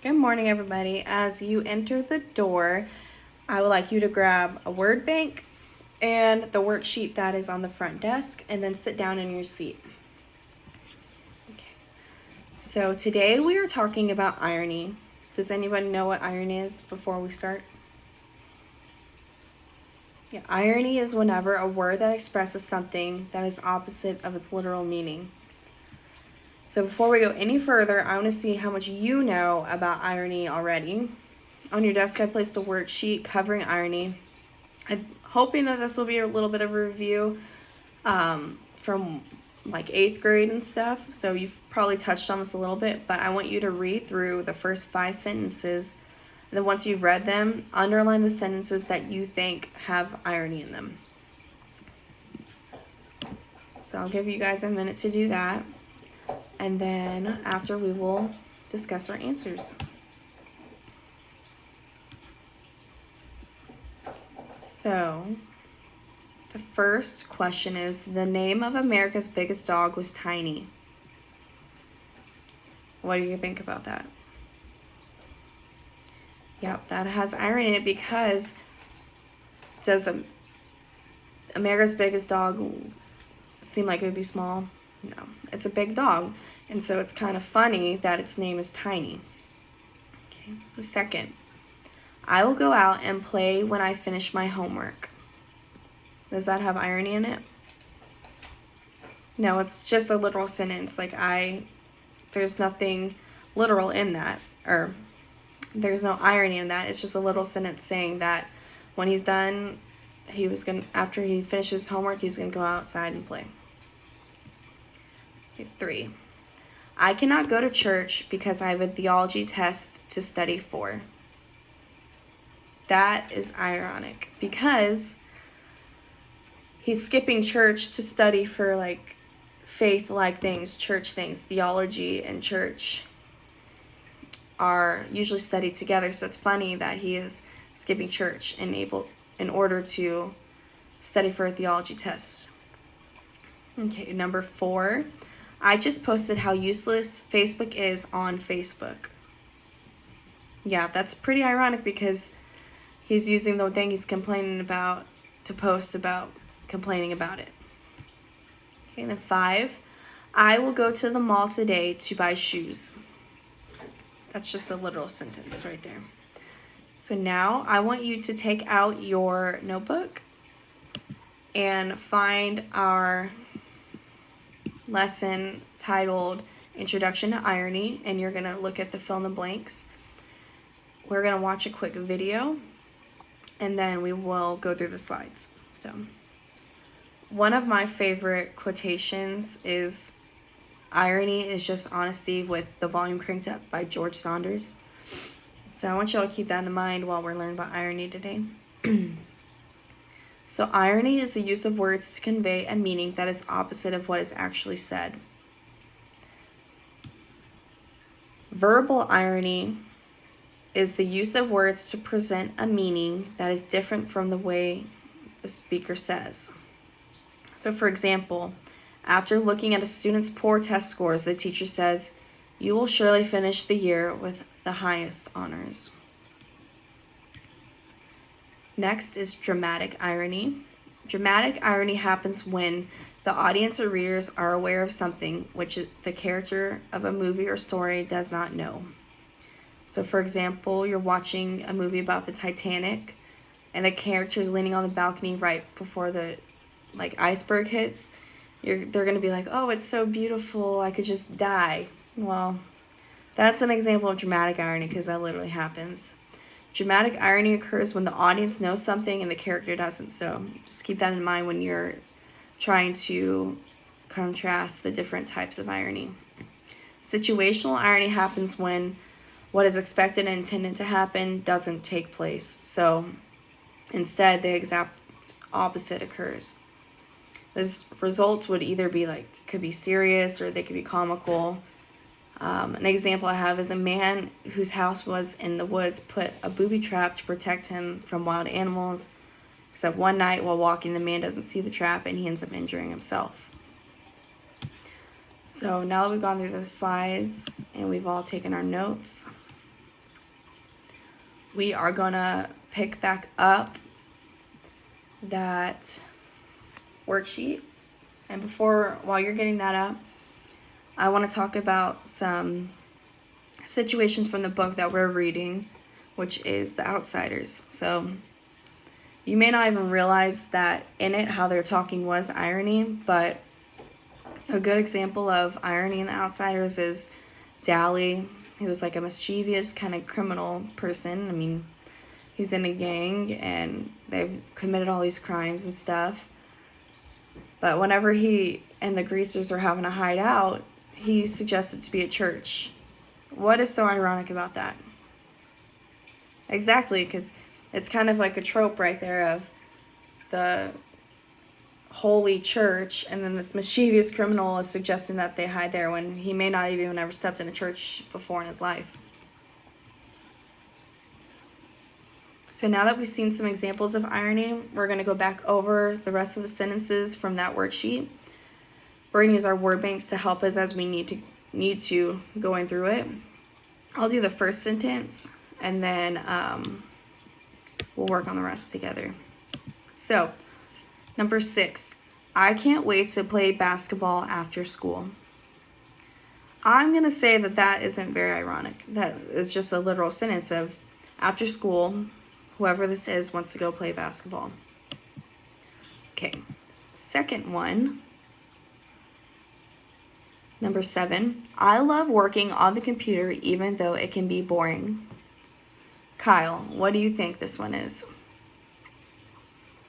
Good morning, everybody. As you enter the door, I would like you to grab a word bank and the worksheet that is on the front desk, and then sit down in your seat. Okay. So today we are talking about irony. Does anybody know what irony is before we start? Yeah, irony is whenever a word that expresses something that is opposite of its literal meaning. So before we go any further, I want to see how much you know about irony already. On your desk, I placed a worksheet covering irony. I'm hoping that this will be a little bit of a review from like 8th grade and stuff. So you've probably touched on this a little bit, but I want you to read through the first 5 sentences. And then once you've read them, underline the sentences that you think have irony in them. So I'll give you guys a minute to do that. And then after, we will discuss our answers. So the first question is, the name of America's biggest dog was Tiny. What do you think about that? Yep, that has irony in it, because does America's biggest dog seem like it would be small? No, it's a big dog. And so it's kind of funny that its name is Tiny. Okay, the second, I will go out and play when I finish my homework. Does that have irony in it? No, it's just a literal sentence. There's nothing literal in that, or there's no irony in that. It's just a little sentence saying that when he's done, after he finishes homework, he's gonna go outside and play. Okay, 3. I cannot go to church because I have a theology test to study for. That is ironic, because he's skipping church to study for faith-like things, church things. Theology and church are usually studied together, so it's funny that he is skipping church in order to study for a theology test. Okay, number 4. I just posted how useless Facebook is on Facebook. Yeah, that's pretty ironic, because he's using the thing he's complaining about to post about complaining about it. Okay, and then 5. I will go to the mall today to buy shoes. That's just a literal sentence right there. So now I want you to take out your notebook and find our lesson titled Introduction to Irony, and you're going to look at the fill in the blanks. We're going to watch a quick video, and then we will go through the slides. So one of my favorite quotations is, irony is just honesty with the volume cranked up, by George Saunders. So I want you all to keep that in mind while we're learning about irony today. So irony is the use of words to convey a meaning that is opposite of what is actually said. Verbal irony is the use of words to present a meaning that is different from the way the speaker says. So for example, after looking at a student's poor test scores, the teacher says, "You will surely finish the year with the highest honors." Next is dramatic irony. Dramatic irony happens when the audience or readers are aware of something which the character of a movie or story does not know. So for example, you're watching a movie about the Titanic, and the character is leaning on the balcony right before the iceberg hits. They're going to be like, "Oh, it's so beautiful, I could just die." Well, that's an example of dramatic irony, because that literally happens. Dramatic irony occurs when the audience knows something and the character doesn't. So just keep that in mind when you're trying to contrast the different types of irony. Situational irony happens when what is expected and intended to happen doesn't take place. So instead, the exact opposite occurs. Those results would either be could be serious, or they could be comical. An example I have is a man whose house was in the woods put a booby trap to protect him from wild animals. Except one night while walking, the man doesn't see the trap and he ends up injuring himself. So, So now that we've gone through those slides and we've all taken our notes, we are gonna pick back up that worksheet. And while you're getting that up, I want to talk about some situations from the book that we're reading, which is The Outsiders. So you may not even realize that in it, how they're talking was irony, but a good example of irony in The Outsiders is Dally. He was like a mischievous kind of criminal person. I mean, he's in a gang and they've committed all these crimes and stuff. But whenever he and the greasers are having a hideout, he suggested to be at church. What is so ironic about that? Exactly, because it's kind of like a trope right there of the holy church, and then this mischievous criminal is suggesting that they hide there when he may not even ever stepped in a church before in his life. So now that we've seen some examples of irony, we're going to go back over the rest of the sentences from that worksheet. We're going to use our word banks to help us as we need to going through it. I'll do the first sentence, and then we'll work on the rest together. So, number 6, I can't wait to play basketball after school. I'm going to say that isn't very ironic. That is just a literal sentence of after school, whoever this is wants to go play basketball. Okay, second one. Number 7, I love working on the computer even though it can be boring. Kyle, what do you think this one is?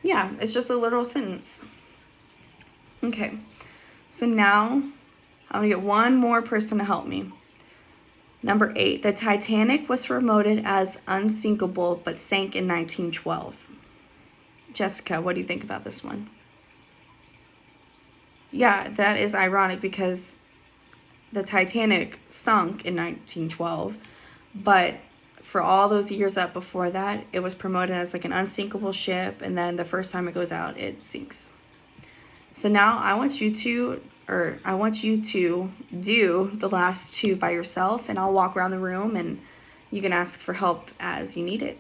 Yeah, it's just a literal sentence. Okay, so now I'm going to get one more person to help me. Number 8, the Titanic was promoted as unsinkable but sank in 1912. Jessica, what do you think about this one? Yeah, that is ironic because the Titanic sunk in 1912, but for all those years up before that, it was promoted as like an unsinkable ship, and then the first time it goes out, it sinks. So now I want you to do the last 2 by yourself, and I'll walk around the room and you can ask for help as you need it.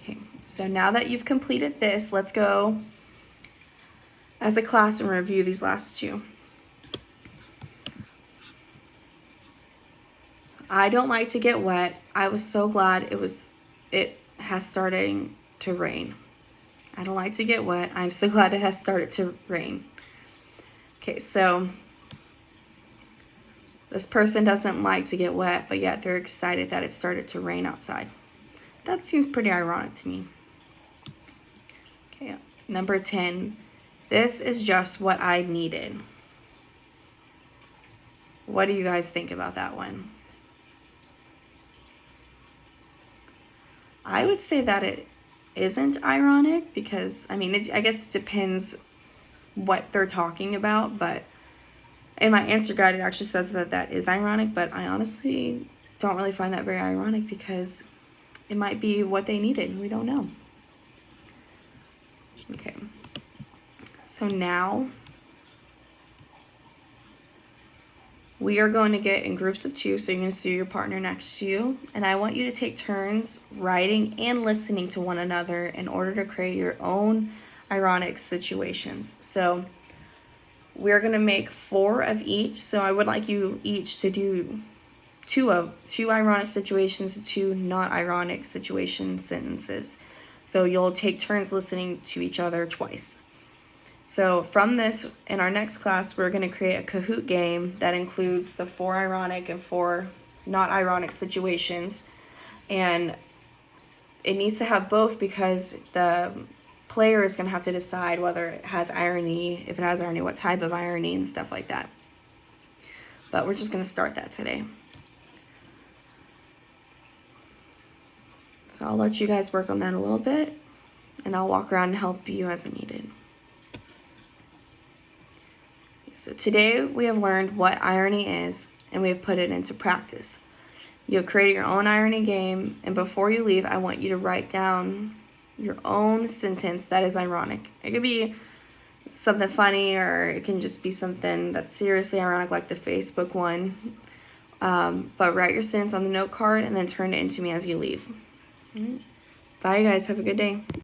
Okay, so now that you've completed this, let's go as a class and review these last 2. I don't like to get wet. I was so glad it has started to rain. I don't like to get wet. I'm so glad it has started to rain. Okay, so this person doesn't like to get wet, but yet they're excited that it started to rain outside. That seems pretty ironic to me. Okay, number 10. This is just what I needed. What do you guys think about that one? I would say that it isn't ironic because, I mean, I guess it depends what they're talking about, but in my answer guide, it actually says that is ironic, but I honestly don't really find that very ironic because it might be what they needed. We don't know. Okay. So now we are going to get in groups of 2, so you're going to see your partner next to you, and I want you to take turns writing and listening to one another in order to create your own ironic situations. So we're going to make 4 of each, so I would like you each to do 2 ironic situations, 2 not ironic situation sentences. So you'll take turns listening to each other twice. So from this, in our next class, we're going to create a Kahoot game that includes the 4 ironic and 4 not ironic situations. And it needs to have both because the player is going to have to decide whether it has irony, if it has irony, what type of irony and stuff like that. But we're just going to start that today. So I'll let you guys work on that a little bit, and I'll walk around and help you as needed. So today we have learned what irony is, and we have put it into practice. You have created your own irony game, and before you leave, I want you to write down your own sentence that is ironic. It could be something funny, or it can just be something that's seriously ironic, like the Facebook one, But write your sentence on the note card and then turn it into me as you leave. Bye, guys. Have a good day.